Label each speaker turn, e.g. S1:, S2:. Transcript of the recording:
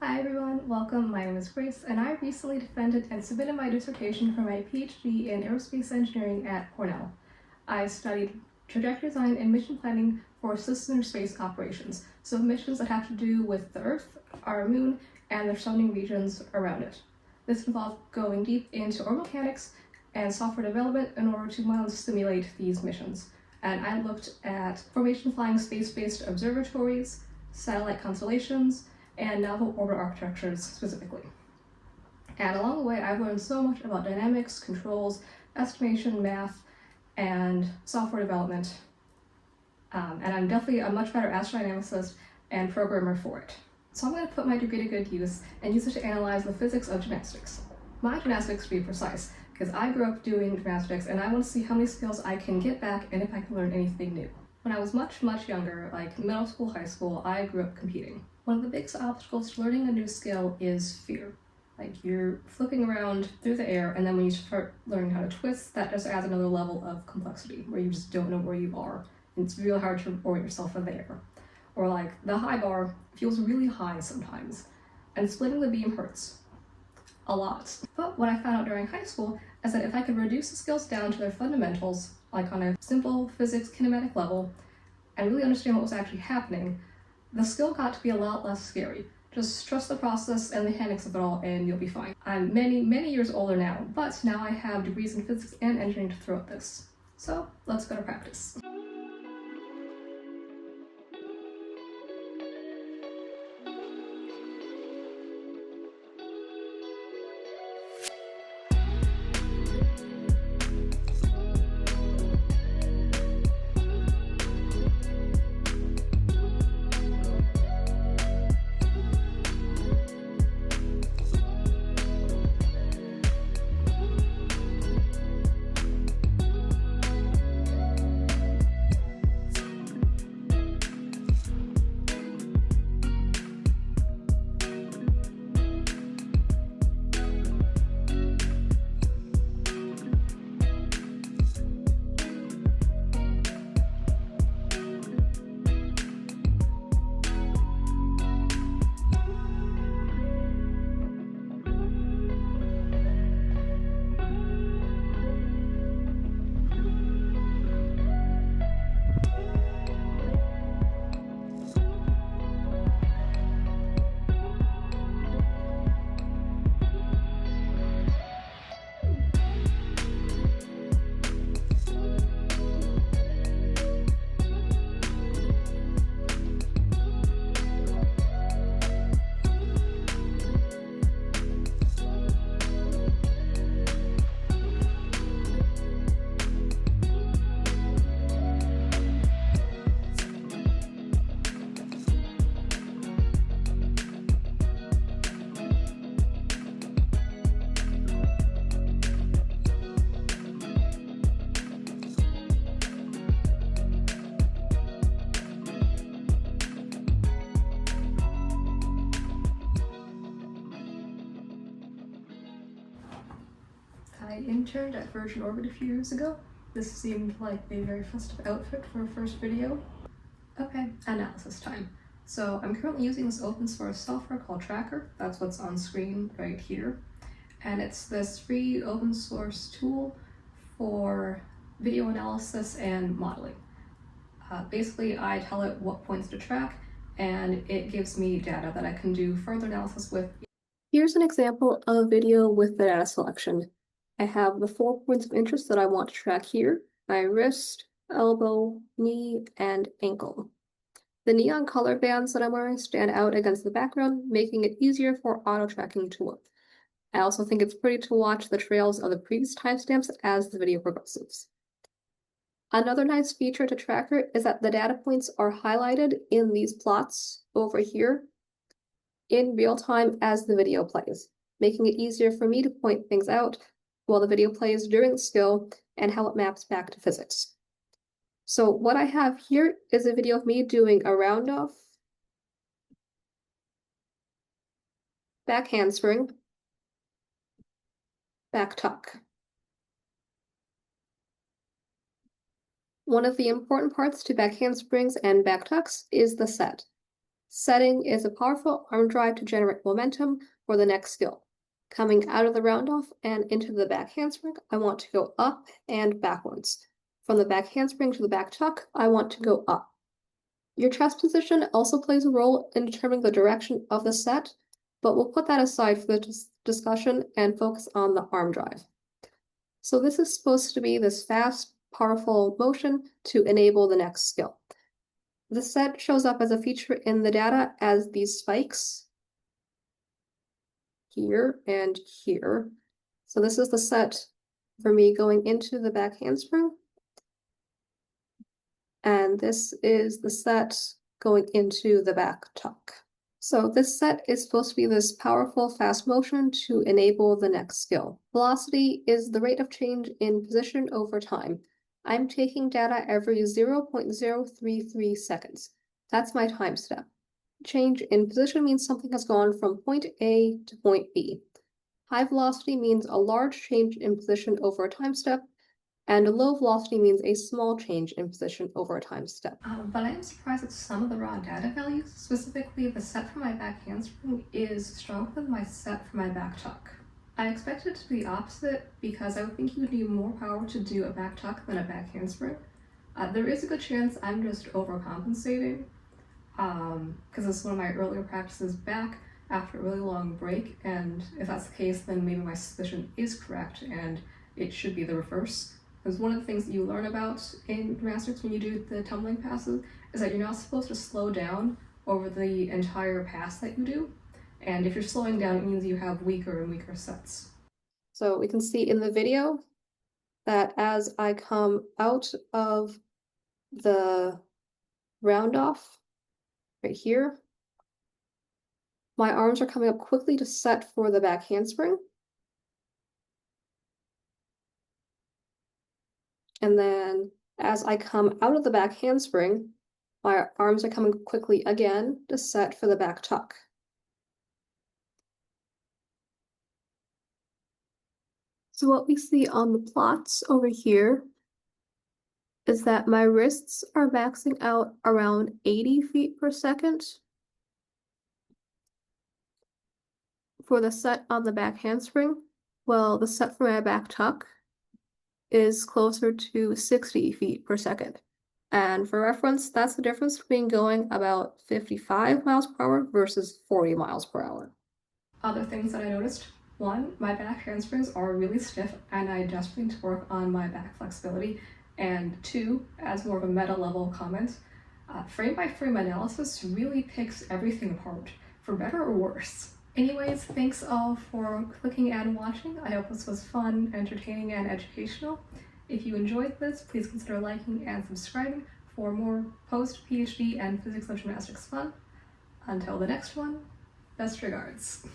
S1: Hi everyone, welcome. My name is Grace, and I recently defended and submitted my dissertation for my PhD in Aerospace Engineering at Cornell. I studied trajectory design and mission planning for system space operations, so missions that have to do with the Earth, our moon, and the surrounding regions around it. This involved going deep into orbital mechanics and software development in order to model and simulate these missions. And I looked at formation flying space-based observatories, satellite constellations, and novel orbit architectures specifically. And along the way, I've learned so much about dynamics, controls, estimation, math, and software development. And I'm definitely a much better astrodynamicist and programmer for it. So I'm going to put my degree to good use and use it to analyze the physics of gymnastics. My gymnastics, to be precise, because I grew up doing gymnastics and I want to see how many skills I can get back and if I can learn anything new. When I was much younger, like middle school, high school, I grew up competing. One of the biggest obstacles to learning a new skill is fear. Like you're flipping around through the air, and then when you start learning how to twist, that just adds another level of complexity where you just don't know where you are. And it's really hard to orient yourself in the air. Or like the high bar feels really high sometimes, and splitting the beam hurts a lot. But what I found out during high school is that if I could reduce the skills down to their fundamentals, like on a simple physics kinematic level, and really understand what was actually happening, the skill got to be a lot less scary. Just trust the process and the mechanics of it all and you'll be fine. I'm many years older now, but now I have degrees in physics and engineering to throw at this. So let's go to practice. I interned at Virgin Orbit a few years ago. This seemed like a very festive outfit for a first video. Okay, analysis time. So I'm currently using this open source software called Tracker. That's what's on screen right here. And it's this free open source tool for video analysis and modeling. Basically, I tell it what points to track, and it gives me data that I can do further analysis with. Here's an example of a video with the data selection. I have the 4 points of interest that I want to track here: my wrist, elbow, knee, and ankle. The neon color bands that I'm wearing stand out against the background, making it easier for auto-tracking to work. I also think it's pretty to watch the trails of the previous timestamps as the video progresses. Another nice feature to Tracker is that the data points are highlighted in these plots over here in real time as the video plays, making it easier for me to point things out while the video plays during the skill and how it maps back to physics. So what I have here is a video of me doing a round off, back handspring, back tuck. One of the important parts to back handsprings and back tucks is the set.
S2: Setting is a powerful arm drive to generate momentum for the next skill. Coming out of the round off and into the back handspring, I want to go up and backwards. From the back handspring to the back tuck, I want to go up. Your chest position also plays a role in determining the direction of the set, but we'll put that aside for the discussion and focus on the arm drive. So this is supposed to be this fast, powerful motion to enable the next skill. The set shows up as a feature in the data as these spikes here and here. So this is the set for me going into the back handspring. And this is the set going into the back tuck. So this set is supposed to be this powerful, fast motion to enable the next skill. Velocity is the rate of change in position over time. I'm taking data every 0.033 seconds. That's my time step. Change in position means something has gone from point A to point B. High velocity means a large change in position over a time step, and a low velocity means a small change in position over a time step.
S1: But I am surprised at some of the raw data values. Specifically, the set for my back handspring is stronger than my set for my back tuck. I expected it to be the opposite because I would think you would need more power to do a back tuck than a back handspring. There is a good chance I'm just overcompensating because it's one of my earlier practices back after a really long break, and if that's the case, then maybe my suspicion is correct and it should be the reverse. Because one of the things that you learn about in gymnastics when you do the tumbling passes is that you're not supposed to slow down over the entire pass that you do. And if you're slowing down, it means you have weaker and weaker sets.
S2: So we can see in the video that as I come out of the round off right here, my arms are coming up quickly to set for the back handspring. And then as I come out of the back handspring, my arms are coming quickly again to set for the back tuck. So what we see on the plots over here is that my wrists are maxing out around 80 feet per second for the set on the back handspring, while the set for my back tuck is closer to 60 feet per second. And for reference, that's the difference between going about 55 miles per hour versus 40 miles per hour.
S1: Other things that I noticed: one, my back handsprings are really stiff and I desperately need to work on my back flexibility. And two, as more of a meta level comment, frame by frame analysis really picks everything apart, for better or worse. Anyways, thanks all for clicking and watching. I hope this was fun, entertaining, and educational. If you enjoyed this, please consider liking and subscribing for more post-PhD and physics of gymnastics fun. Until the next one, best regards.